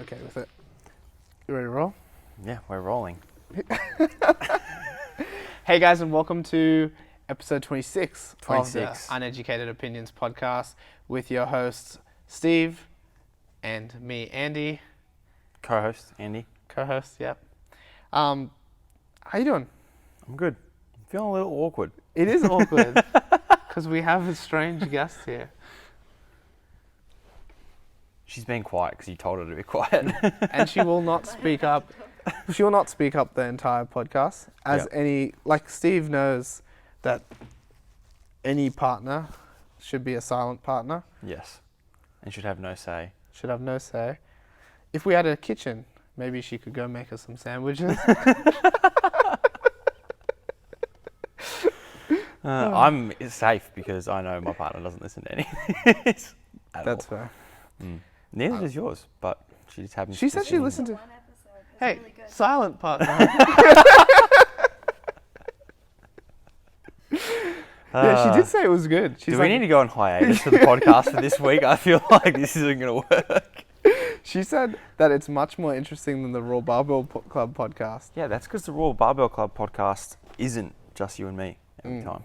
okay with it. You ready to roll? Yeah, we're rolling. Hey guys, and welcome to episode 26 of 26. the Uneducated Opinions podcast with your hosts Steve and me, Andy. Co-host, Andy. Co-host, yep. How you doing? I'm good. I'm feeling a little awkward. It is awkward because we have a strange guest here. She's been quiet because you told her to be quiet. And she will not speak up. She will not speak up the entire podcast. As any, like Steve knows that any partner should be a silent partner. Yes. And should have no say. Should have no say. If we had a kitchen, maybe she could go make us some sandwiches. I'm safe because I know my partner doesn't listen to anything. That's fair. Neither does yours, but she just happens She to said she listened to... One episode. It was Hey, really good. silent partner. Yeah, she did say it was good. She's Do we need to go on hiatus for the podcast for this week? I feel like this isn't going to work. She said that it's much more interesting than the Raw Barbell Club podcast. Yeah, that's because the Royal Barbell Club podcast isn't just you and me every time.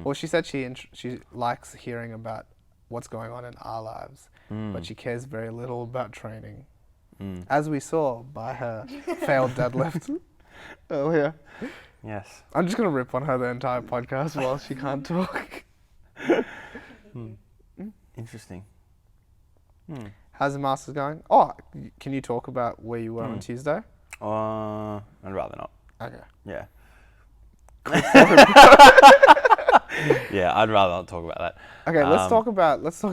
Well, she said she likes hearing about what's going on in our lives, but she cares very little about training, as we saw by her failed deadlift earlier. Yes. I'm just going to rip on her the entire podcast while she can't talk. Interesting. How's the Masters going? Oh, can you talk about where you were on Tuesday? I'd rather not. Okay. Yeah. Yeah, I'd rather not talk about that. Okay, let's talk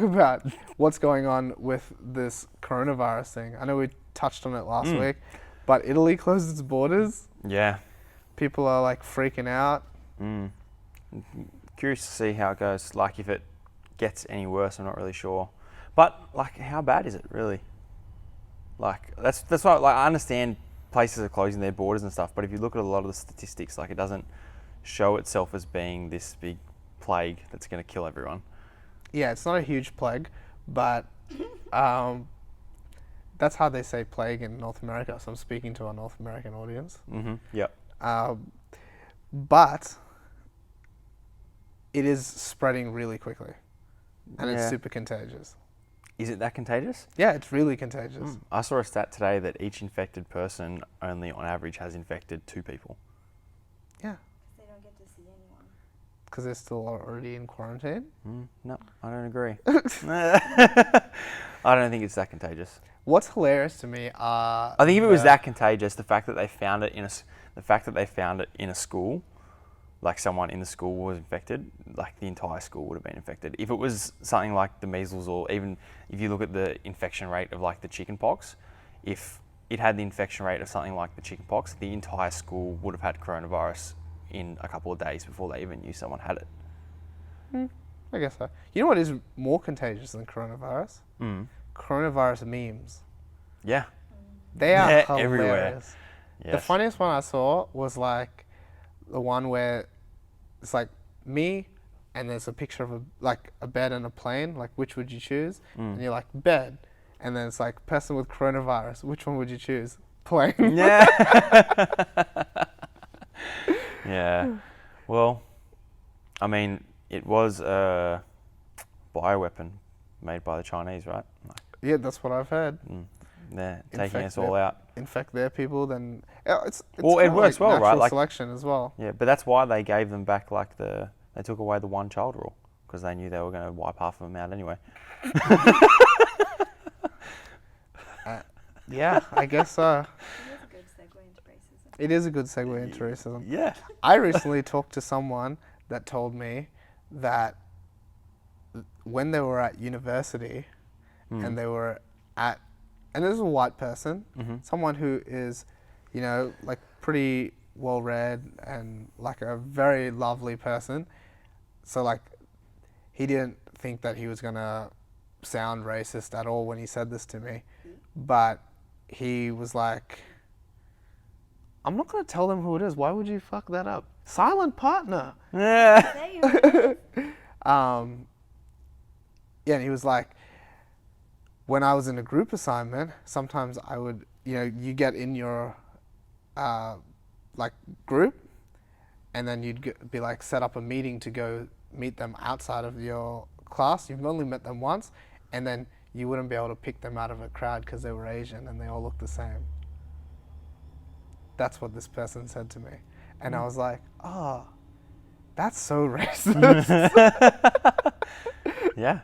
about what's going on with this coronavirus thing. I know we touched on it last week, but Italy closed its borders. Yeah. People are like freaking out. Curious to see how it goes. Like, if it gets any worse, I'm not really sure. But like, how bad is it really? Like, that's why. Like, I understand places are closing their borders and stuff, but if you look at a lot of the statistics, like, it doesn't show itself as being this big plague that's going to kill everyone. Yeah, it's not a huge plague, but that's how they say plague in North America. So I'm speaking to our North American audience. Yep. But it is spreading really quickly, and it's Yeah. super contagious. Is it that contagious? Yeah, it's really contagious. I saw a stat today that each infected person only on average has infected 2 people. Yeah, They don't get to see anyone. because they're still already in quarantine. No, I don't agree. I don't think it's that contagious. What's hilarious to me are... I think if it was that contagious, the fact that they found it in a school, like someone in the school was infected, like the entire school would have been infected. If it was something like the measles, or even if you look at the infection rate of like the chicken pox, if it had the infection rate of something like the chicken pox, the entire school would have had coronavirus in a couple of days before they even knew someone had it. I guess so. You know what is more contagious than coronavirus? Coronavirus memes. Yeah. They are They're hilarious. everywhere. The Yes. funniest one I saw was like the one where it's like me and there's a picture of a bed and a plane, like which would you choose? And you're like, bed. And then it's like, person with coronavirus, which one would you choose? Plane. Yeah. Yeah. Well, I mean, it was a bioweapon made by the Chinese, right? Like, Yeah, that's what I've heard. they're taking Infect us all out. Infect their people, then it's Well, it kinda works like well, right? natural Like- selection as well. Yeah, but that's why they gave them back they took away the one child rule, because they knew they were going to wipe half of them out anyway. Yeah, I guess so. It is a good segue into racism. It is a good segue into racism. Yeah. I recently talked to someone that told me that when they were at university and they were and this is a white person, someone who is, you know, like pretty well read and like a very lovely person. So like he didn't think that he was gonna sound racist at all when he said this to me. But he was like, I'm not going to tell them who it is. Why would you fuck that up? Silent partner. Yeah. Say who it is. Yeah, and he was like, when I was in a group assignment, sometimes I would, you get in your like group, and then you'd be like set up a meeting to go meet them outside of your class. You've only met them once, and then you wouldn't be able to pick them out of a crowd because they were Asian and they all looked the same. That's what this person said to me. And I was like, oh, that's so racist. Yeah.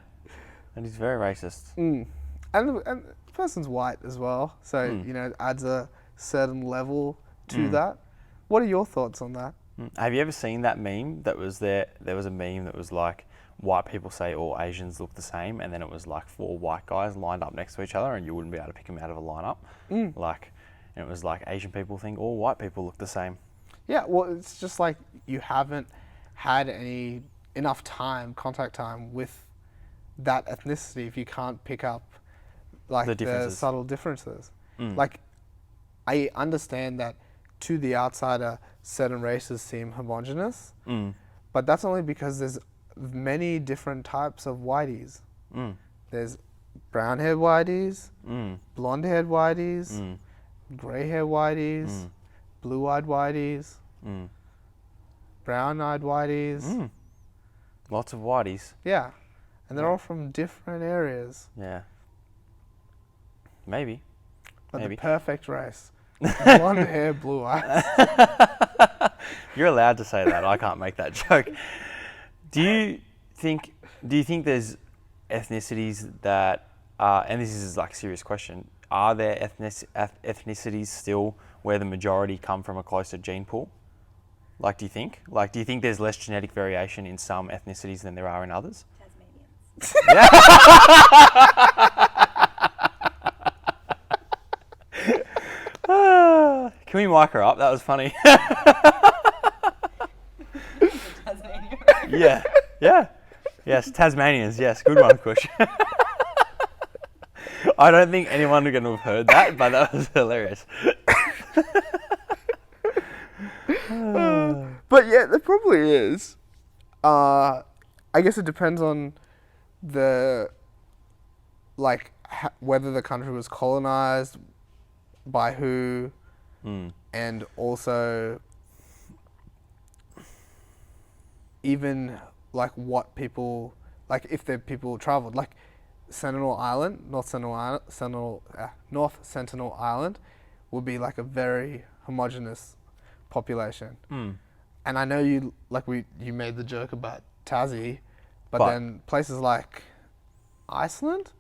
And he's very racist. And the person's white as well. So, it adds a certain level to that. What are your thoughts on that? Have you ever seen that meme that was there? There was a meme that was like, white people say all Asians look the same, and then it was like 4 white guys lined up next to each other, and you wouldn't be able to pick them out of a lineup. Like, and it was like Asian people think all white people look the same. Yeah, well, it's just like you haven't had enough contact time with that ethnicity if you can't pick up like the subtle differences. Like, I understand that to the outsider, certain races seem homogenous, but that's only because there's many different types of whiteys. There's brown-haired whiteys, blonde-haired whiteys, grey-haired whiteys, blue-eyed whiteys, brown-eyed whiteys. Lots of whiteys. Yeah, and they're all from different areas. Yeah. Maybe. But the perfect race. Blonde hair, blue eyes. You're allowed to say that. I can't make that joke. Do you think there's ethnicities that and this is like a serious question, are there ethnicities still where the majority come from a closer gene pool? Like, do you think there's less genetic variation in some ethnicities than there are in others? Can we mic her up? That was funny. Yeah. Yes, Tasmanians. Yes, good one, Kush. I don't think anyone is going to have heard that, but that was hilarious. But yeah, there probably is. I guess it depends on whether the country was colonized, by who, and also even like what people, like if the people traveled, like North Sentinel Island would be like a very homogenous population. And I know you made the joke about Tassie, but then places like Iceland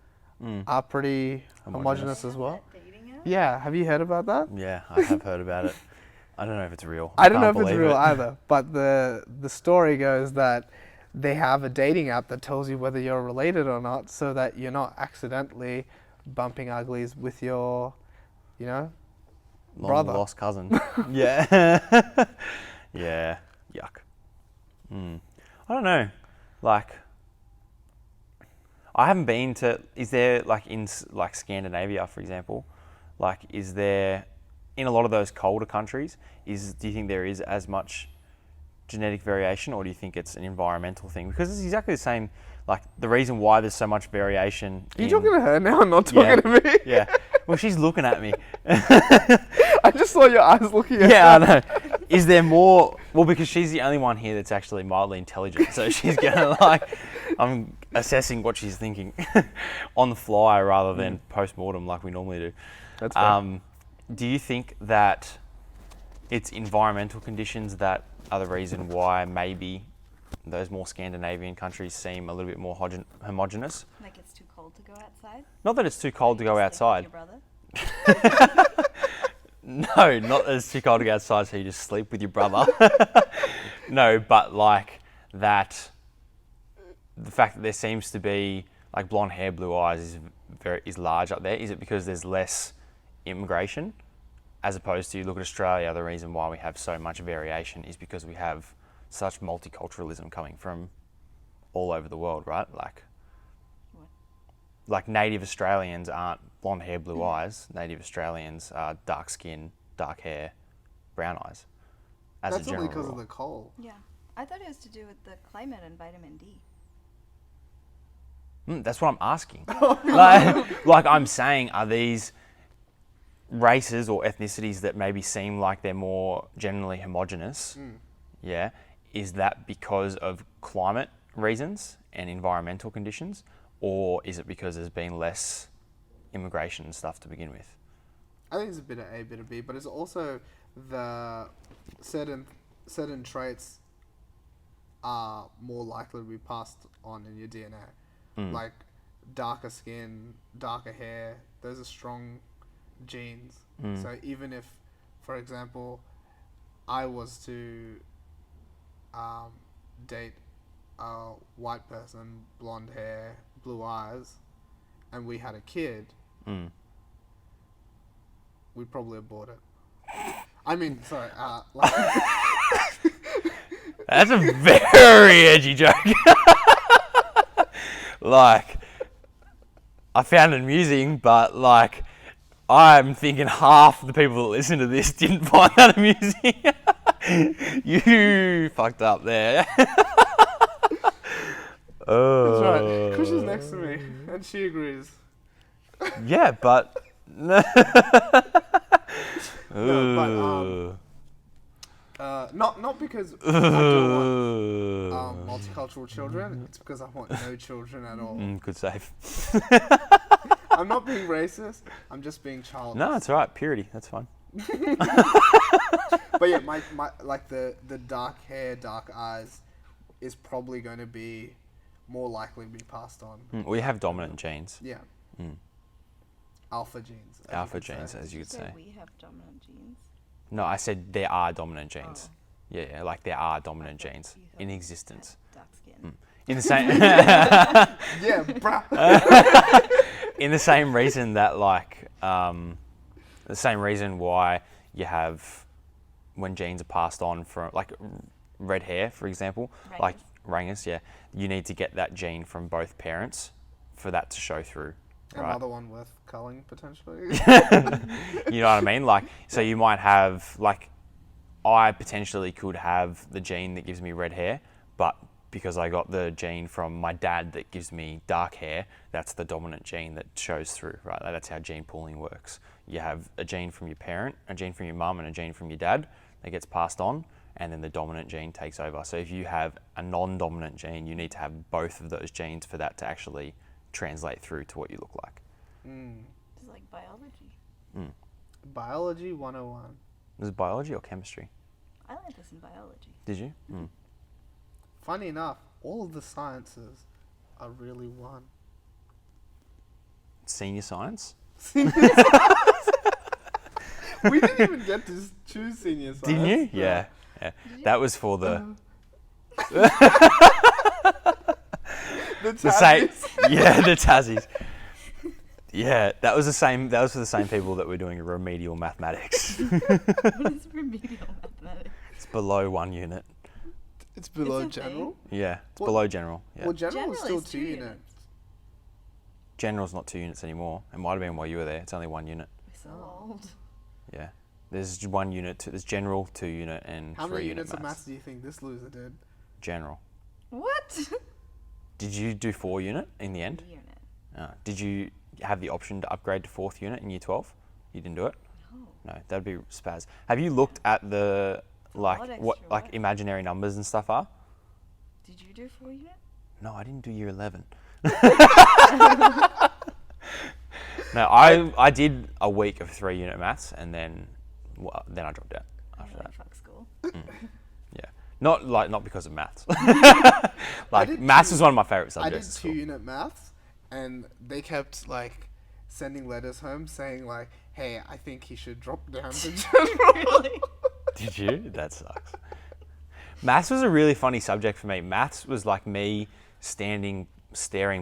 are pretty homogenous as well. Yeah, have you heard about that? Yeah, I have heard about it. I don't know if it's real. I don't know if it's real either, but the story goes that they have a dating app that tells you whether you're related or not, so that you're not accidentally bumping uglies with your, brother. Lost cousin. Yeah. Yeah. Yuck. I don't know. Like, I haven't been to. Is there in Scandinavia, for example? Like, is there in a lot of those colder countries? Do you think there is as much genetic variation, or do you think it's an environmental thing? Because it's exactly the same. Like, the reason why there's so much variation. Are you talking to her now, not talking to me? Yeah. Well, she's looking at me. I just saw your eyes looking at me. Yeah, I know. Is there more? Well, because she's the only one here that's actually mildly intelligent, so she's gonna I'm assessing what she's thinking on the fly rather than post-mortem like we normally do. That's fair. Do you think that it's environmental conditions that are the reason why maybe those more Scandinavian countries seem a little bit more homogenous? Like it's too cold to go outside? Not that it's too cold to go outside. Your brother? No, not that it's too cold to go outside, so you just sleep with your brother. No, but like that, the fact that there seems to be like blonde hair, blue eyes is large up there. Is it because there's less immigration, as opposed to you look at Australia? The reason why we have so much variation is because we have such multiculturalism coming from all over the world, right? Like native Australians aren't blonde hair, blue eyes. Native Australians are dark skin, dark hair, brown eyes. That's only because of the coal. Yeah. I thought it was to do with the climate and vitamin D. That's what I'm asking. like I'm saying, are these races or ethnicities that maybe seem like they're more generally homogenous? Yeah. Is that because of climate reasons and environmental conditions? Or is it because there's been less immigration and stuff to begin with? I think it's a bit of A, bit of B, but it's also the certain traits are more likely to be passed on in your DNA. Like darker skin, darker hair, those are strong genes. So even if, for example, I was to date a white person, blonde hair, blue eyes, and we had a kid, we'd probably abort it. I mean, sorry, like That's a very edgy joke. Like, I found it amusing, but like, I'm thinking half the people that listen to this didn't find that amusing. You fucked up there. that's right. Kush is next to me, and she agrees. Yeah, but... No, but not because I don't want multicultural children. It's because I want no children at all. Good save. I'm not being racist. I'm just being childish. No, it's all right. Purity. That's fine. But yeah, my like the dark hair, dark eyes is probably going to be more likely to be passed on. We have dominant genes. Yeah. Alpha genes. Alpha genes, as you could So say. we have dominant genes. No, I said there are dominant genes. Oh. Yeah, like there are dominant I thought genes you had in existence. Dark skin. In the same... Yeah, bruh. In the same reason that like the same reason why you have when genes are passed on from like red hair, for example, like Rangus, yeah, you need to get that gene from both parents for that to show through. Right? Another one with culling potentially. You know what I mean? Like, so you might have like, I potentially could have the gene that gives me red hair, but because I got the gene from my dad that gives me dark hair, that's the dominant gene that shows through, right? That's how gene pooling works. You have a gene from your parent, a gene from your mum, and a gene from your dad that gets passed on, and then the dominant gene takes over. So if you have a non-dominant gene, you need to have both of those genes for that to actually translate through to what you look like. It's like biology. Biology 101. Was it biology or chemistry? I learned this in biology. Did you? Funny enough, all of the sciences are really one. Senior science? We didn't even get to choose senior science. Didn't you? Yeah. That was for the... The the same, Tasmies. yeah, the Tassies. Yeah, that was the same. That was for the same people that were doing remedial mathematics. What is remedial mathematics? It's below 1 unit. It's below It's a general. Yeah, it's What? below general. Yeah. Well, general is General still is 2 2 units. units. General's not 2 units anymore. It might have been while you were there. It's only 1 unit. We're so old. Yeah, there's 1 unit. There's general, 2 unit, and How 3 many unit units of maths. maths do you think this loser did? General. What? Did you do 4 unit in the end? Unit. Did you have the option to upgrade to 4th unit in year 12? You didn't do it? No. No, that'd be spaz. Have you looked at the lot what extra like work. imaginary numbers and stuff are? Did you do 4 unit? No, I didn't do year 11. No, I did a week of 3 unit maths and then I dropped out after that. Fuck school. Yeah, not because of maths. I Like did maths was one of my favorite I did subjects. at 2 school. unit maths, and they kept like sending letters home saying like, "Hey, I think he should drop down to general." Really? Did you? That sucks. Maths was a really funny subject for me. Maths was like me staring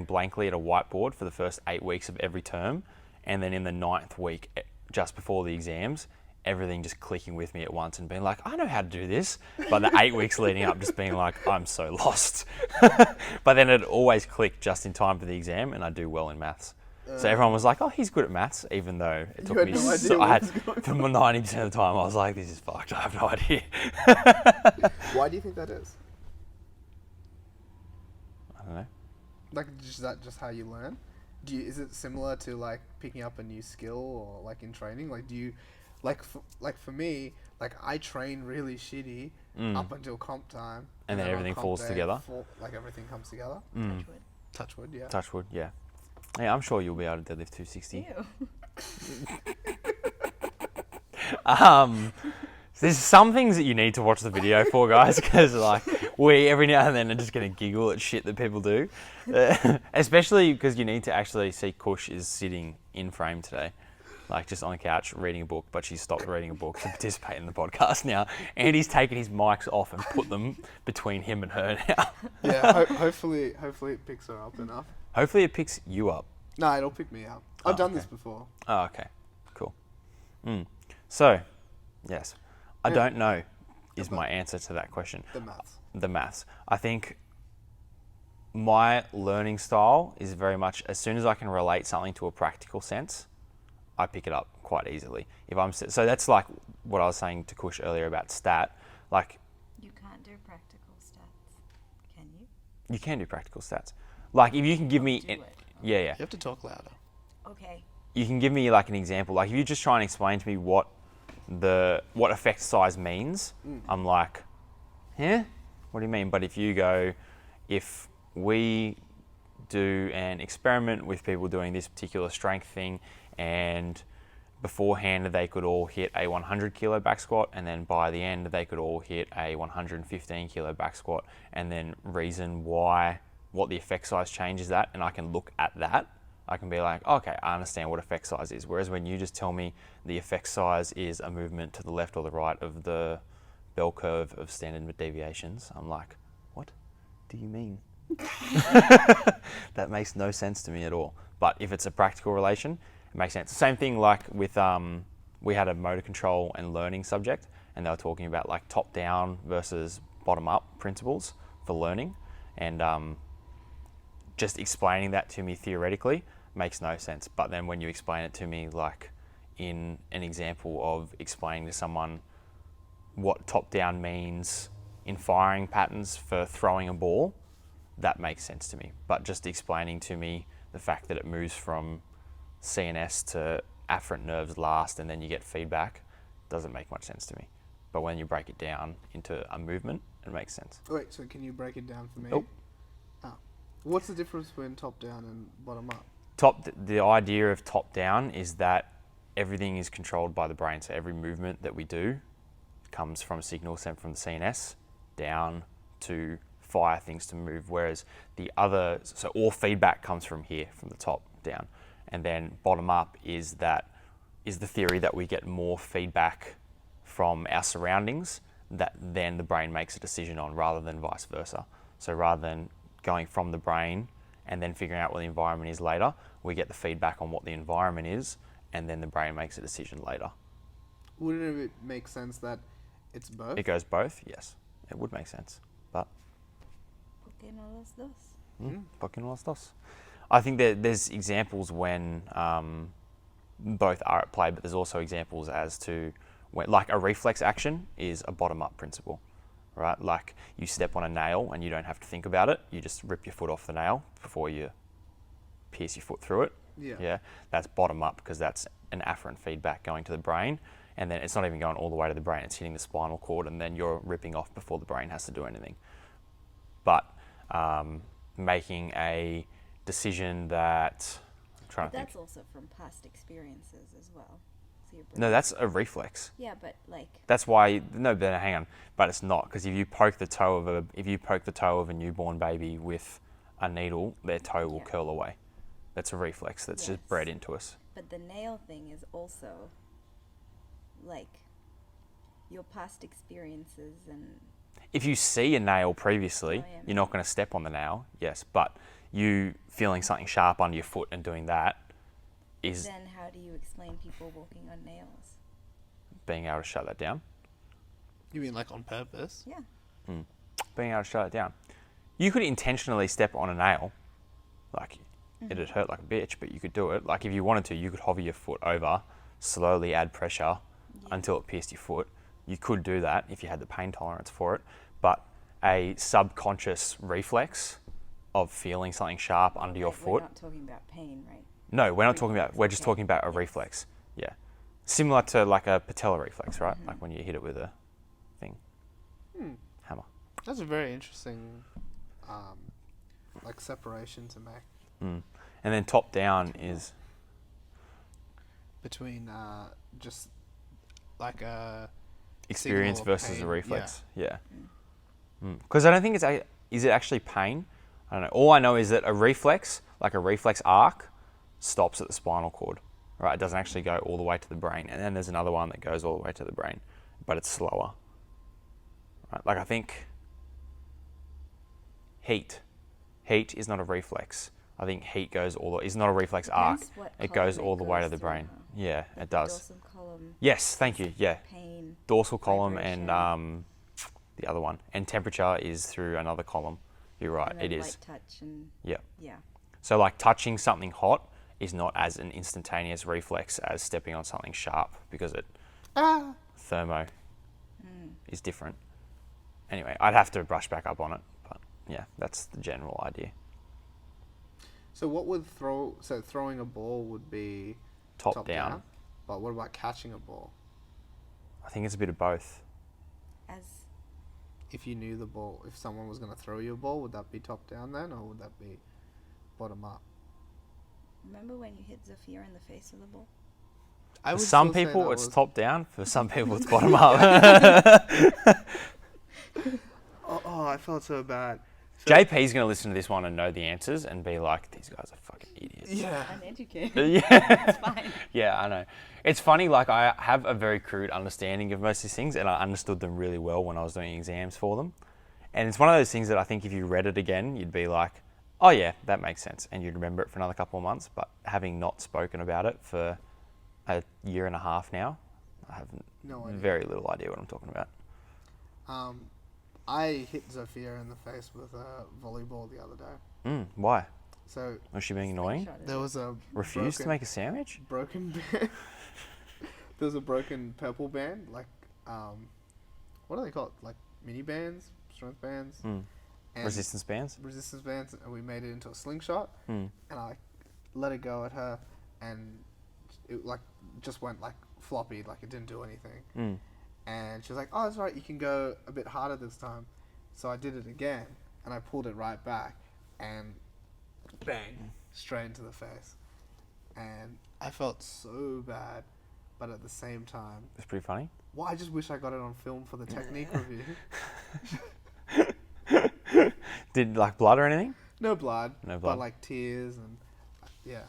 blankly at a whiteboard for the first 8 weeks of every term, and then in the 9th week, just before the exams, everything just clicking with me at once and being like, I know how to do this. But the 8 weeks leading up, just being like, I'm so lost. But then it always clicked just in time for the exam, and I do well in maths. So everyone was like, oh, he's good at maths, even though it took had me no idea so... what I had, was going for 90% of the time, I was like, this is fucked. I have no idea. Why do you think that is? I don't know. Like, is that just how you learn? Is it similar to like picking up a new skill or like in training? Like, do you, like for me, like I train really shitty up until comp time, And then on everything comp falls day, together. Like everything comes together. Mm. Touch wood. Touch wood, yeah. Touch wood, yeah. Yeah, I'm sure you'll be able to deadlift 260. Ew. There's some things that you need to watch the video for, guys, because like we every now and then are just gonna giggle at shit that people do, especially because you need to actually see Kush is sitting in frame today, like just on the couch reading a book, but she's stopped reading a book to participate in the podcast now. Andy's taken his mics off and put them between him and her now. Yeah, hopefully it picks her up enough. Hopefully it picks you up. No, it'll pick me up. I've done okay. this before. Oh, okay, cool. So, yes. I don't know is my answer to that question. The maths. I think my learning style is very much as soon as I can relate something to a practical sense, I pick it up quite easily. So that's like what I was saying to Kush earlier about stat. Like, You can't do practical stats, can you? you can do practical stats. Like if you can give me, Do it. yeah. You have to talk louder. Okay. You can give me like an example. Like if you just try and explain to me what effect size means, I'm like, yeah, what do you mean? But if you go, if we do an experiment with people doing this particular strength thing, and beforehand they could all hit a 100 kilo back squat, and then by the end they could all hit a 115 kilo back squat, and then reason why, what the effect size change is that, and I can look at that. I can be like, okay, I understand what effect size is. Whereas when you just tell me the effect size is a movement to the left or the right of the bell curve of standard deviations, I'm like, what do you mean? That makes no sense to me at all. But if it's a practical relation, it makes sense. Same thing like with, we had a motor control and learning subject, and they were talking about like top down versus bottom up principles for learning. And just explaining that to me theoretically makes no sense. But then when you explain it to me, like in an example of explaining to someone what top down means in firing patterns for throwing a ball, that makes sense to me. But just explaining to me the fact that it moves from CNS to afferent nerves last and then you get feedback doesn't make much sense to me. But when you break it down into a movement, it makes sense. Wait, so can you break it down for me? Oh. What's the difference between top down and bottom up? The idea of top down is that everything is controlled by the brain. So every movement that we do comes from a signal sent from the CNS down to fire things to move. Whereas so all feedback comes from here, from the top down. And then bottom up is the theory that we get more feedback from our surroundings that then the brain makes a decision on, rather than vice versa. So rather than going from the brain and then figuring out what the environment is later, we get the feedback on what the environment is, and then the brain makes a decision later. Wouldn't it make sense that it's both? It goes both, yes. It would make sense, but... ¿Por qué no los dos? ¿Por qué no los dos? I think that there's examples when both are at play, but there's also examples as to when, like a reflex action is a bottom-up principle, right? Like you step on a nail and you don't have to think about it. You just rip your foot off the nail before you pierce your foot through it. Yeah. That's bottom up because that's an afferent feedback going to the brain. And then it's not even going all the way to the brain. It's hitting the spinal cord and then you're ripping off before the brain has to do anything. But making a decision that... But that's also from past experiences as well. So No, that's a reflex. Yeah, but like... That's why... No, but hang on. But it's not, because if you poke the toe of a newborn baby with a needle, their toe will curl away. That's a reflex that's just bred into us. But the nail thing is also like your past experiences and... If you see a nail previously, you're not going to step on the nail, yes, but you feeling something sharp under your foot and doing that is... Then how do you explain people walking on nails? Being able to shut that down. You mean like on purpose? Yeah. Being able to shut it down. You could intentionally step on a nail, like it'd hurt like a bitch, but you could do it. Like if you wanted to, you could hover your foot over, slowly add pressure until it pierced your foot. You could do that if you had the pain tolerance for it, but a subconscious reflex of feeling something sharp under your We're foot. not talking about pain, right? No, we're not talking about. Reflex, We're just okay. talking about a Yes. reflex. Yeah, similar to like a patella reflex, right? Like when you hit it with a thing, hammer. That's a very interesting, like separation to make And then top down is between just like a experience signal of versus a pain, reflex. Yeah. Because I don't think is it actually pain? I don't know. All I know is that a reflex, like a reflex arc, stops at the spinal cord. Right? It doesn't actually go all the way to the brain. And then there's another one that goes all the way to the brain, but it's slower. Right? Like I think heat is not a reflex. I think heat goes is not a reflex arc. Depends what It goes column all the way to the through, brain. huh? Yeah, Like it does. Dorsal column, Yes, thank you. Yeah. pain. Dorsal column Vibration. and the other one. And temperature is through another column. You're right, And then it is. light touch and Yeah. yeah. So like touching something hot is not as an instantaneous reflex as stepping on something sharp because it thermo is different. Anyway, I'd have to brush back up on it, but yeah, that's the general idea. So what would throwing a ball would be Top down. But what about catching a ball? I think it's a bit of both. As If you knew the ball, if someone was going to throw you a ball, would that be top down then, or would that be bottom up? remember when you hit Zafira in the face with the ball? I For would some still say people, that it's was- top down. For some people, it's bottom up. Oh, I felt so bad. JP's going to listen to this one and know the answers and be like, these guys are fucking idiots. Yeah. Uneducated. Yeah. It's fine. Yeah, I know. It's funny, like, I have a very crude understanding of most of these things, and I understood them really well when I was doing exams for them. And it's one of those things that I think if you read it again, you'd be like, oh, yeah, that makes sense. And you'd remember it for another couple of months. But having not spoken about it for a year and a half now, I have No idea. very little idea what I'm talking about. I hit Zafira in the face with a volleyball the other day. Why? So Was she being annoying? Slingshot it. there was a Refused to make a sandwich? broken band. There was a broken purple band, like what are they called? Like mini bands, strength bands, and Resistance bands? resistance bands, and we made it into a slingshot. Mm. And I let it go at her, and it like just went like floppy, like it didn't do anything. Mm. And she was like, "Oh, that's right. You can go a bit harder this time." So I did it again, and I pulled it right back, and bang, straight into the face. And I felt so bad, but at the same time, It's pretty funny. well, I just wish I got it on film for the technique review. Did like blood or anything? No blood, No blood. but like tears and yeah.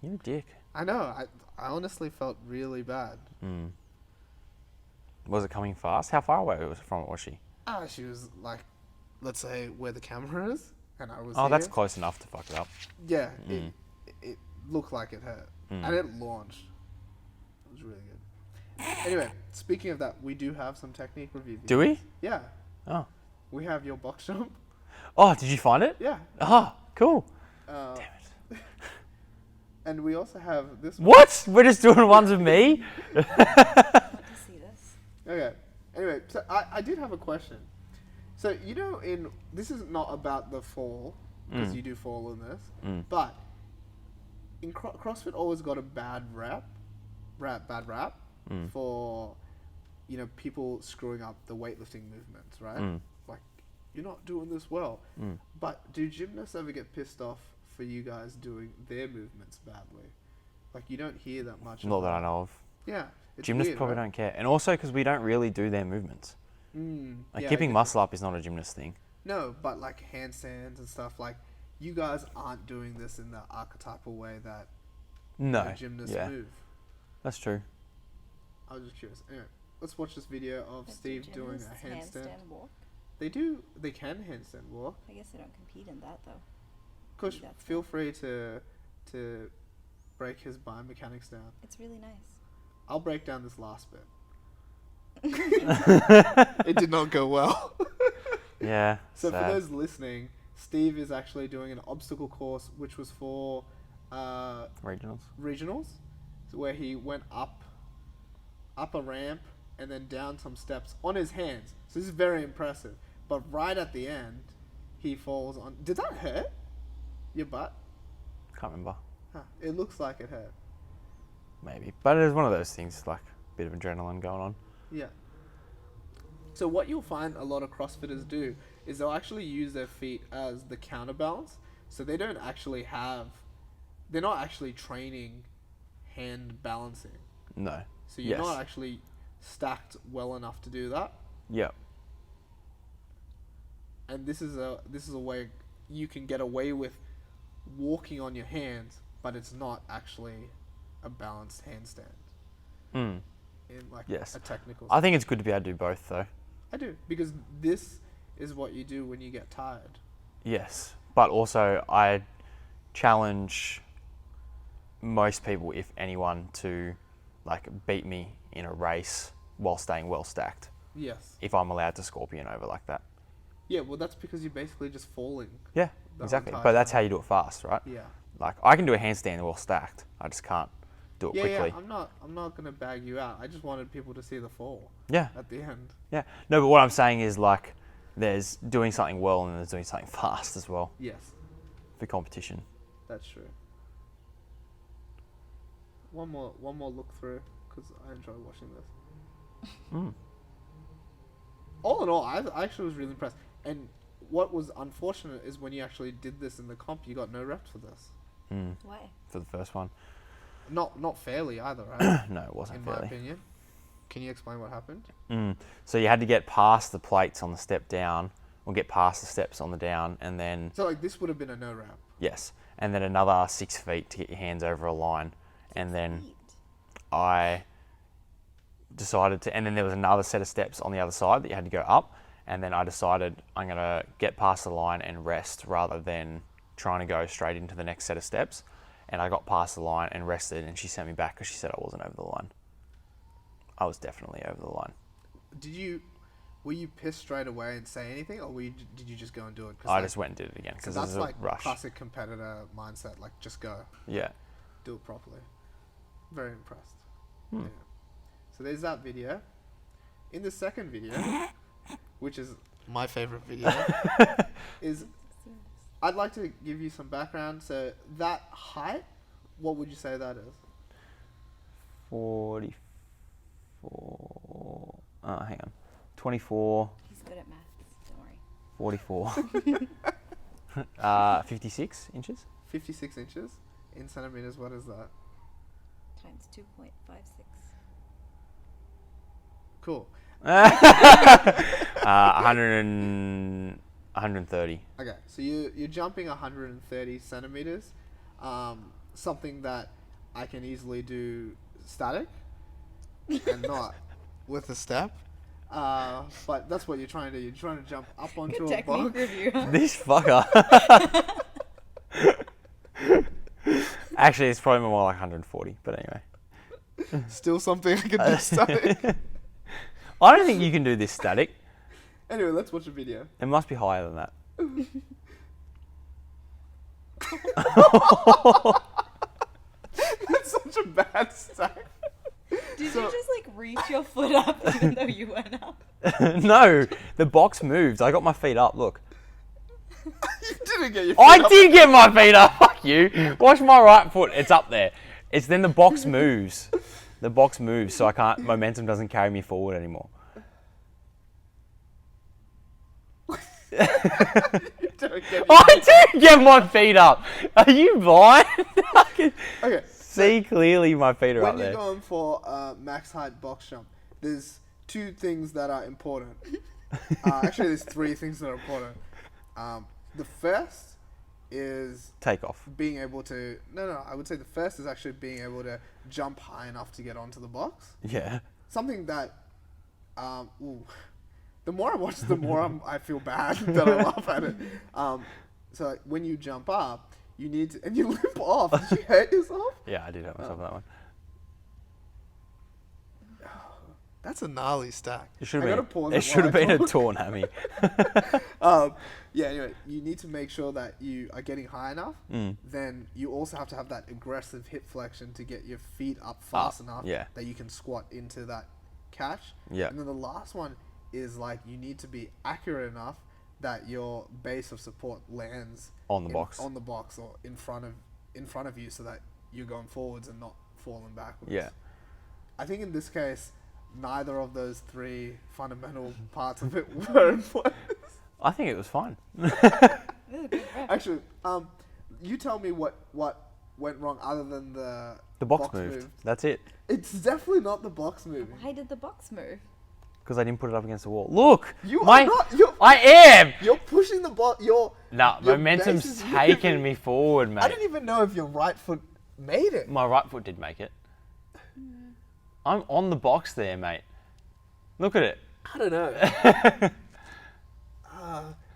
You're a dick. I know. I honestly felt really bad. Was it coming fast? How far away from it was she? She was like, let's say where the camera is, and I was. Oh, that's here. close enough to fuck it up. Yeah, it looked like it hurt, and it launched. It was really good. Anyway, speaking of that, we do have some technique review. Do videos. we? Yeah, Oh. we have your box jump. Oh, did you find it? Yeah, Oh, cool. Damn it. And we also have this. What? We're just doing ones with me? I want to see this. Okay. Anyway, so I did have a question. So you know, this is not about the fall because you do fall in this, but in CrossFit always got a bad rap for people screwing up the weightlifting movements, right? Like you're not doing this well. But do gymnasts ever get pissed off for you guys doing their movements badly? Like you don't hear that much. Not that I know of. Yeah. It's Gymnasts weird, probably right? don't care. And also because we don't really do their movements. Like Yeah, I keeping guess- muscle up is not a gymnast thing. No, but like handstands and stuff, like you guys aren't doing this in the archetypal way that No. a gymnast Yeah, move. that's true. I was just curious. Anyway, let's watch this video of But do Steve doing a gymnasts handstand. walk? They can handstand walk. I guess they don't compete in that though. Coach, That's feel not- free to break his biomechanics down. It's really nice. I'll break down this last bit. It did not go well. Yeah. So sad. for those listening, Steve is actually doing an obstacle course which was for Regionals. regionals, so where he went up a ramp and then down some steps on his hands. So this is very impressive. But right at the end, he falls on. Did that hurt your butt? Can't remember. Huh. It looks like it hurt. Maybe. But it was one of those things, like a bit of adrenaline going on. Yeah. So what you'll find a lot of CrossFitters do is they'll actually use their feet as the counterbalance. So they don't actually have, they're not actually training hand balancing. No. So you're not actually stacked well enough to do that. Yep. And this is a way you can get away with walking on your hands, but it's not actually a balanced handstand. Mm. In like Yes. a technical I think it's good to be able to do both, though. I do, because this is what you do when you get tired. Yes. But also, I challenge most people, if anyone, to like beat me in a race while staying well stacked. Yes. If I'm allowed to scorpion over like that. Yeah, well, that's because you're basically just falling. Yeah, the exactly. entire But that's time. how you do it fast, right? Yeah. Like, I can do a handstand well stacked. I just can't do it Yeah, quickly. yeah. I'm not gonna bag you out. I just wanted people to see the fall Yeah. at the end. Yeah. No, but what I'm saying is, like, there's doing something well and there's doing something fast as well Yes, for competition. that's true. One more look through, because I enjoy watching this. Mm. All in all, I actually was really impressed. And what was unfortunate is when you actually did this in the comp, you got no reps for this. Mm. Why? For the first one. Not fairly either, right? No, it wasn't In my fairly. opinion. Can you explain what happened? So you had to get past the plates on the step down, or get past the steps on the down, and then, So like this would have been a no rep. yes, and then another 6 feet to get your hands over a line. And then Sweet. I decided to, and then there was another set of steps on the other side that you had to go up. And then I decided I'm going to get past the line and rest rather than trying to go straight into the next set of steps. And I got past the line and rested, and she sent me back because she said I wasn't over the line. I was definitely over the line. Were you pissed straight away and say anything, or did you just go and do it? I just went and did it again because it that's was a like rush. classic competitor mindset. Like just go, Yeah. do it properly. Very impressed. Yeah. So there's that video. In the second video, which is my favorite video, is I'd like to give you some background. So that height, what would you say that is? 44. Hang on. 24. He's good at maths. Don't worry. 44. 56 inches. 56 inches in centimeters. What is that? Times 2.56. Cool. 130. Okay, so you're jumping 130 centimeters, something that I can easily do static and not with a step. But that's what you're trying to do. You're trying to jump up onto Good a technique box. review. This fucker. Actually, it's probably more like 140, but anyway. Still something I can do static. I don't think you can do this static. Anyway, let's watch a video. It must be higher than that. That's such a bad stack. Did So- you just like reach your foot up even though you went up? No, the box moved. I got my feet up. Look. You didn't get your I feet up. did get my feet up. Fuck you. Watch my right foot. It's up there. It's then the box moves. The box moves, so I can't. Momentum doesn't carry me forward anymore. You don't get your I do get my feet up. Are you blind? I can Okay. see clearly my feet are When up you're there. going for max height box jump, there's two things that are important. Actually, there's three things that are important. The first is Take off. being able to... No, I would say the first is actually being able to jump high enough to get onto the box. Yeah. Something that... the more I watch, the more I feel bad that I laugh at it. So like, when you jump up, you need to... And you limp off. Did you hurt yourself? Yeah, I did hurt myself on that one. That's a gnarly stack. It should I have gotta been. pause It it should have while I been a talk. torn hammy. Yeah, anyway, you need to make sure that you are getting high enough. Then you also have to have that aggressive hip flexion to get your feet up fast enough yeah. that you can squat into that catch. Yeah. And then the last one is like you need to be accurate enough that your base of support lands On the box. on the box, or in front of you, so that you're going forwards and not falling backwards. Yeah. I think in this case, neither of those three fundamental parts of it were in place. I think it was fine. Actually, you tell me what went wrong other than the box moved. That's it. It's definitely not the box moving. Why did the box move? Because I didn't put it up against the wall. Look! You are not. I am! You're pushing the box. Your Momentum's base is taking moving. me forward, mate. I don't even know if your right foot made it. My right foot did make it. I'm on the box there, mate. Look at it. I don't know.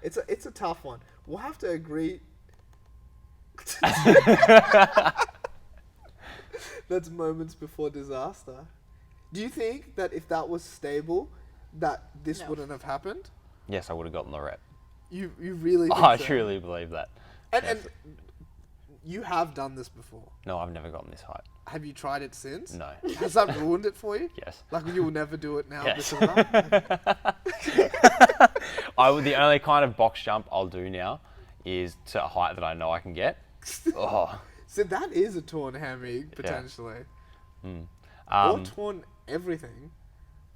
It's a tough one. We'll have to agree. That's moments before disaster. Do you think that if that was stable, that this No. wouldn't have happened? Yes, I would have gotten the rep. You really think I so? truly believe that. And Yes. you have done this before. No, I've never gotten this height. Have you tried it since? No. Has that ruined it for you? Yes. Like you will never do it now Yes. because of that? The only kind of box jump I'll do now is to a height that I know I can get. Oh. So that is a torn hammy, potentially. Mm. Or torn everything.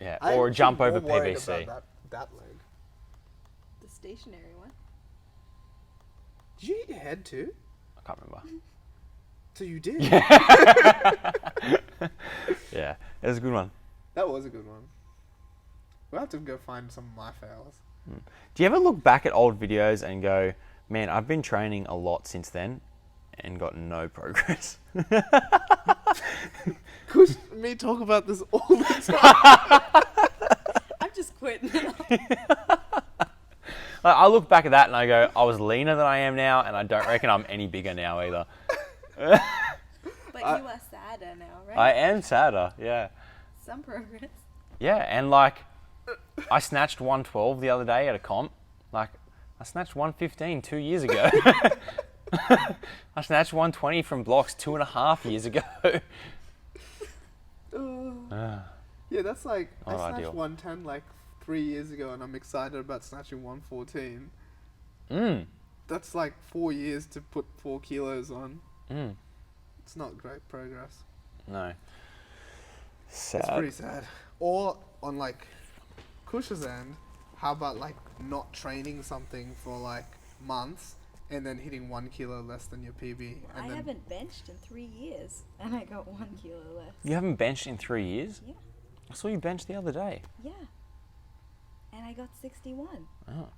Yeah. I'm Or a jump more over worried PVC. about that leg. The stationary one. Did you hit your head too? I can't remember. So you did? Yeah, it was a good one. That was a good one. We'll have to go find some of my fails. Do you ever look back at old videos and go, man, I've been training a lot since then and got no progress? Kush, me talk about this all the time. I'm just quitting. I look back at that and I go, I was leaner than I am now, and I don't reckon I'm any bigger now either. But you are sadder now, right? I am sadder, yeah. Some progress. Yeah, and like, I snatched 112 the other day at a comp. Like, I snatched 115 2 years ago. I snatched 120 from blocks 2.5 years ago. Yeah, that's like, I Not snatched ideal. 110 like 3 years ago, and I'm excited about snatching 114. That's like 4 years to put 4 kilos on. It's not great progress. No. Sad. It's pretty sad. Or on like Kush's end, how about like not training something for like months and then hitting 1 kilo less than your PB? And I then haven't benched in 3 years, and I got 1 kilo less. You haven't benched in 3 years? Yeah. I saw you bench the other day. Yeah. And I got 61. Oh.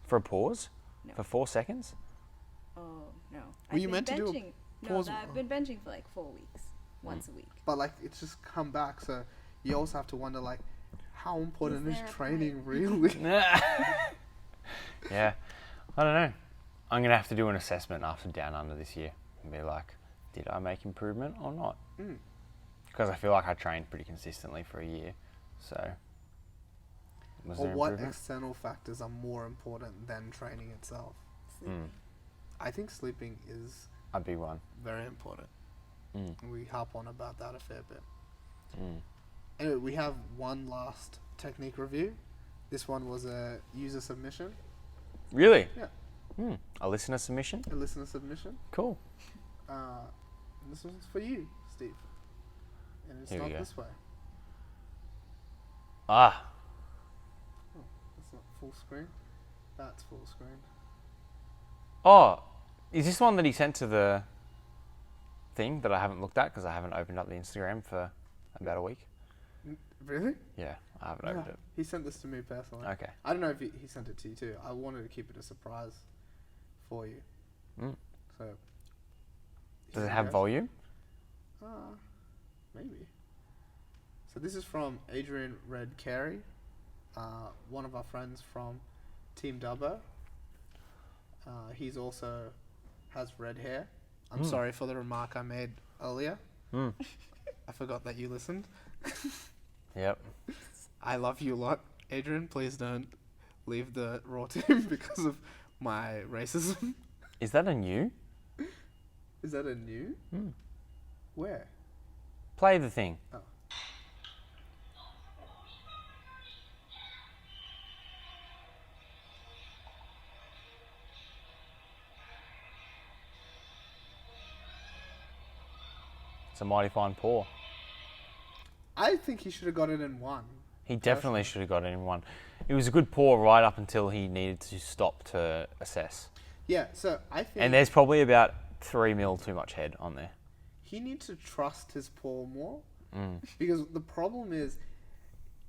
For a pause? No. For 4 seconds? Oh, no. Were you meant to do a pause? I've been benching for like 4 weeks, once a week. But like it's just come back, so you also have to wonder like how important Is is there a training really? Yeah. I don't know. I'm going to have to do an assessment after Down Under this year and be like, did I make improvement or not? Because I feel like I trained pretty consistently for a year. So, was Or there what improvement? external factors are more important than training itself? Sleeping. I think sleeping is A big one. very important. We harp on about that a fair bit. Mm. Anyway, we have one last technique review. This one was a user submission, Really? Yeah. A listener submission? a listener submission. Cool. And this one's for you, Steve. And it's Here we not go. this way. Ah. That's not full screen. That's full screen. Oh, is this one that he sent to the thing that I haven't looked at because I haven't opened up the Instagram for about a week? Really? Yeah, I haven't opened it. He sent this to me personally. Okay. I don't know if he sent it to you too. I wanted to keep it a surprise for you. So. Does here it we have go. volume? Maybe. So this is from Adrian Red Carey, one of our friends from Team Dubbo. He's also has red hair. I'm sorry for the remark I made earlier. I forgot that you listened. Yep. I love you a lot, Adrian. Please don't leave the Raw team because of my racism. Is that a new? Is that a new? Where? Play the thing. Oh. It's a mighty fine pour. I think he should have got it in one. He definitely should have got it in one. It was a good pour right up until he needed to stop to assess. Yeah, so I think... And there's probably about 3 mil too much head on there. He needs to trust his pour more. Because the problem is,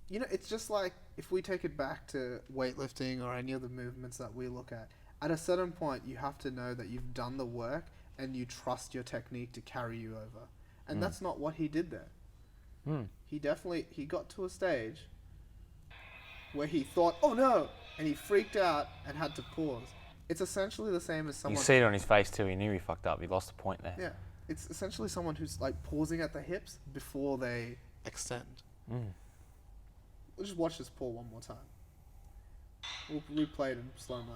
it's just like if we take it back to weightlifting or any other movements that we look at a certain point you have to know that you've done the work and you trust your technique to carry you over. And that's not what he did there. He got to a stage where he thought, oh no, and he freaked out and had to pause. It's essentially the same as someone... You see it on his face too, he knew he fucked up, he lost the point there. Yeah, it's essentially someone who's like pausing at the hips before they extend. We'll just watch this pull one more time. We'll replay it in slow-mo.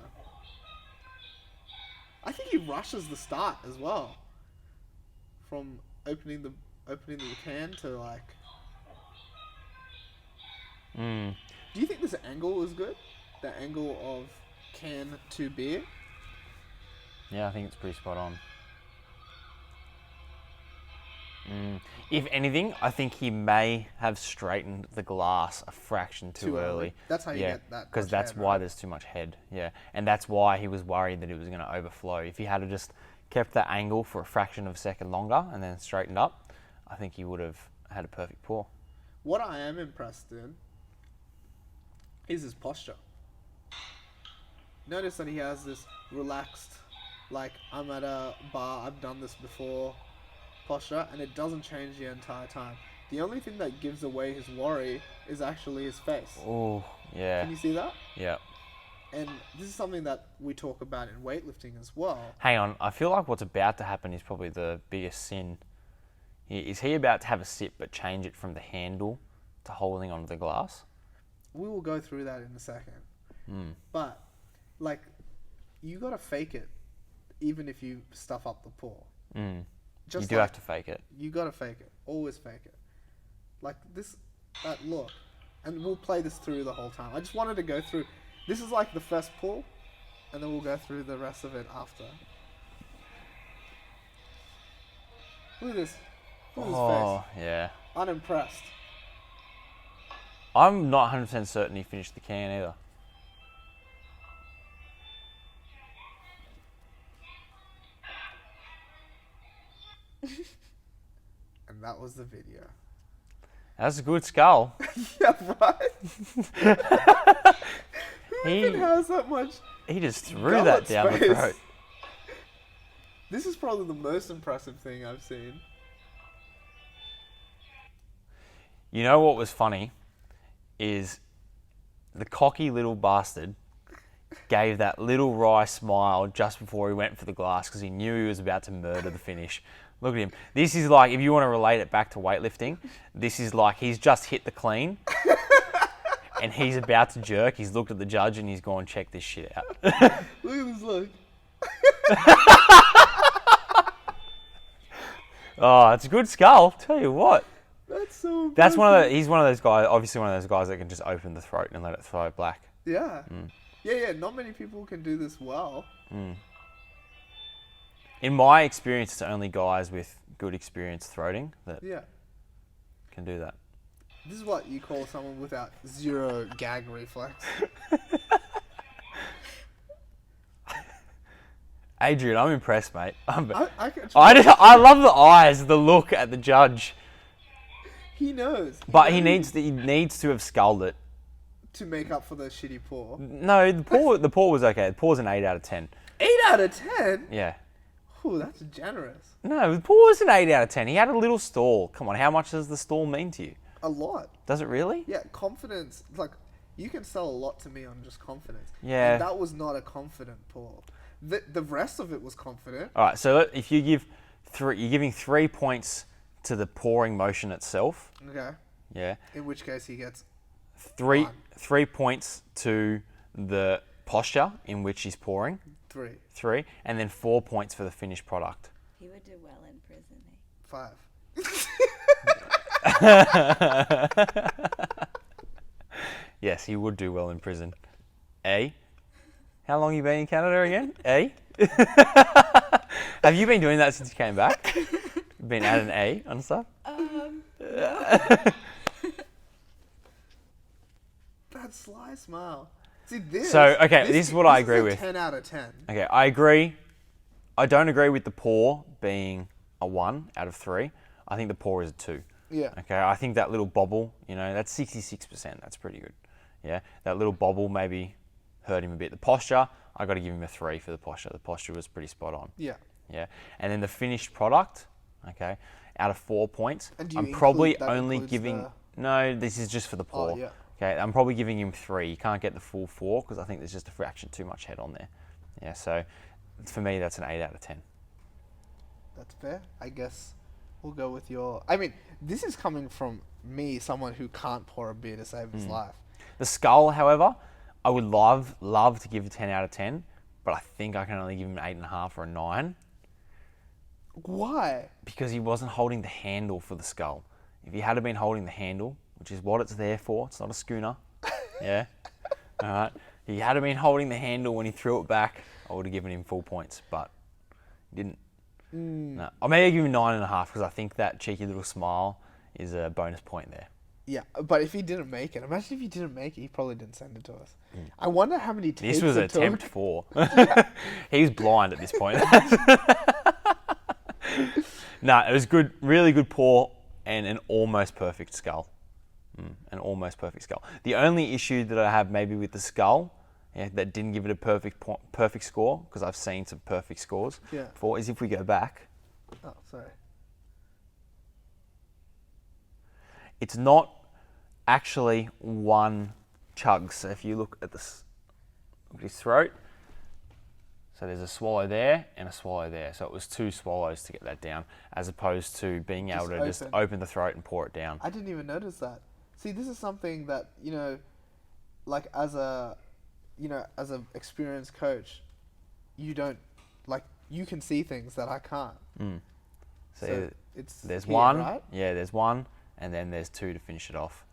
I think he rushes the start as well. From opening the can to like... Do you think this angle is good? The angle of can to beer? Yeah, I think it's pretty spot on. If anything, I think he may have straightened the glass a fraction too early. That's how you get that. Because that's why there's too much head. Yeah, and that's why he was worried that it was going to overflow. If he had just kept that angle for a fraction of a second longer and then straightened up, I think he would have had a perfect pour. What I am impressed in is his posture. Notice that he has this relaxed, like, I'm at a bar, I've done this before posture, and it doesn't change the entire time. The only thing that gives away his worry is actually his face. Oh, yeah. Can you see that? Yeah. And this is something that we talk about in weightlifting as well. Hang on, I feel like what's about to happen is probably the biggest sin. Is he about to have a sip but change it from the handle to holding onto the glass? We will go through that in a second. But, like, you gotta fake it, even if you stuff up the pour. You do have to fake it. You gotta fake it. Always fake it. Like that look. And we'll play this through the whole time. I just wanted to go through. This is like the first pull, and then we'll go through the rest of it after. Look at this. Look at his face. Oh, yeah. Unimpressed. I'm not 100% certain he finished the can either. And that was the video. That's a good skull. Yeah, right? Who even has that much? He just threw that down space? the throat. This is probably the most impressive thing I've seen. You know what was funny? Is the cocky little bastard gave that little wry smile just before he went for the glass because he knew he was about to murder the finish. Look at him. This is like, if you want to relate it back to weightlifting, this is like he's just hit the clean and he's about to jerk. He's looked at the judge and he's gone, check this shit out. Look at this look. Oh, it's a good skull. Tell you what. That's so impressive. That's he's one of those guys, obviously one of those guys that can just open the throat and let it flow black. Yeah. Yeah, not many people can do this well. In my experience, it's only guys with good experience throating that can do that. This is what you call someone without zero gag reflex. Adrian, I'm impressed, mate. I I love the eyes, the look at the judge. He knows. But he needs to have sculled it. To make up for the shitty pour. No, the pour was okay. The pour's an 8 out of 10. 8 out of 10? Yeah. Ooh, that's generous. No, the pour was an 8 out of 10. He had a little stall. Come on, how much does the stall mean to you? A lot. Does it really? Yeah, confidence. Like, you can sell a lot to me on just confidence. Yeah. And that was not a confident pour. The rest of it was confident. All right, so if you give you're giving 3 points to the pouring motion itself. Okay. Yeah. In which case he gets 3 points to the posture in which he's pouring. 3, and then 4 points for the finished product. He would do well in prison, eh? 5. Yes, he would do well in prison. How long you been in Canada again? Have you been doing that since you came back? been at an A on stuff? That sly smile. See this. So, okay, this is what I agree is a with. 10 out of 10. Okay, I agree. I don't agree with the pour being a 1 out of 3. I think the pour is a 2. Yeah. Okay, I think that little bobble, that's 66%. That's pretty good. Yeah, that little bobble maybe hurt him a bit. The posture, I got to give him a 3 for the posture. The posture was pretty spot on. Yeah. Yeah, and then the finished product, okay, out of 4 points, And do you I'm include- probably that only includes giving. the- No, this is just for the pour. Oh, yeah. Okay, I'm probably giving him 3. You can't get the full 4 because I think there's just a fraction too much head on there. Yeah, so for me, that's an 8 out of 10. That's fair. I guess we'll go with your... I mean, this is coming from me, someone who can't pour a beer to save his life. The skull, however, I would love to give a 10 out of 10, but I think I can only give him an 8.5 or a 9 Why? because he wasn't holding the handle for the skull. If he had been holding the handle, which is what it's there for, it's not a schooner, yeah, all right. He had been holding the handle when he threw it back, I would have given him full points, but he didn't. No, I may give him 9.5 because I think that cheeky little smile is a bonus point there. Yeah, but if he didn't make it, imagine if he didn't make it, he probably didn't send it to us. I wonder how many takes This was it took. attempt 4. He was blind at this point. No, it was good, really good pour and an almost perfect skull. An almost perfect skull. The only issue that I have maybe with the skull, that didn't give it a perfect score, because I've seen some perfect scores before, is if we go back. Oh, sorry. It's not actually one chug. So if you look at this, look at his throat. So there's a swallow there and a swallow there. So it was 2 swallows to get that down, as opposed to being able to just open the throat and pour it down. I didn't even notice that. See, this is something that, like as a experienced coach, you don't, like, you can see things that I can't. So it's there's here, one, right? yeah, there's 1, and then there's 2 to finish it off.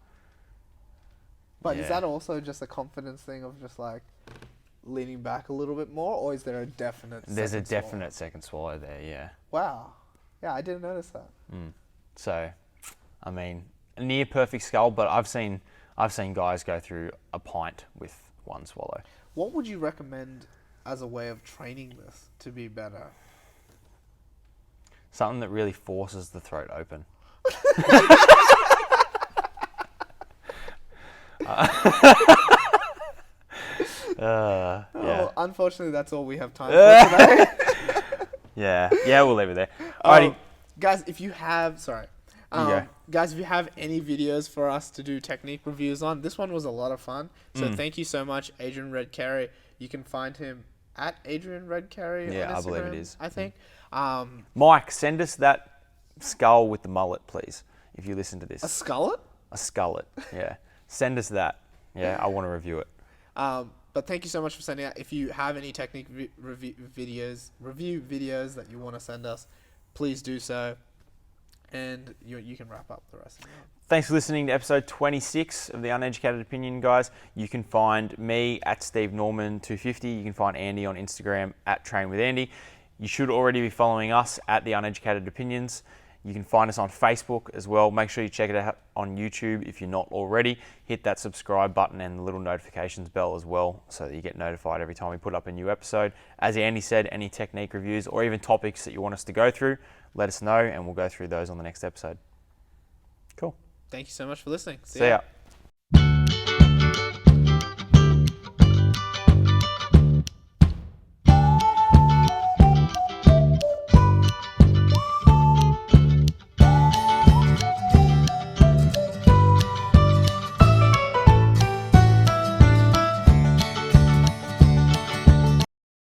But Yeah. is that also just a confidence thing of just like leaning back a little bit more, or is there a definite? There's a second swallow? definite second swallow there, yeah. Wow. Yeah, I didn't notice that. So, I mean, a near perfect skull, but I've seen guys go through a pint with 1 swallow. What would you recommend as a way of training this to be better? Something that really forces the throat open. Yeah. Oh, unfortunately, that's all we have time for today. Yeah, we'll leave it there. Alrighty. Guys, if you have, sorry. go. Guys, if you have any videos for us to do technique reviews on, this one was a lot of fun. So thank you so much, Adrian Red Carey. You can find him at Adrian Red Carey Yeah, on Instagram, I believe it is. I think. Mike, send us that skull with the mullet, please, if you listen to this. A skullet? A skullet, yeah. Send us that. Yeah, I want to review it. But thank you so much for sending out. If you have any technique review videos that you want to send us, please do so. And you can wrap up the rest of it. Thanks for listening to episode 26 of the Uneducated Opinion, guys. You can find me at Steve Norman 250. You can find Andy on Instagram at Train with Andy. You should already be following us at the Uneducated Opinions. You can find us on Facebook as well. Make sure you check it out on YouTube if you're not already. Hit that subscribe button and the little notifications bell as well so that you get notified every time we put up a new episode. As Andy said, any technique reviews or even topics that you want us to go through, let us know and we'll go through those on the next episode. Cool. Thank you so much for listening. See ya.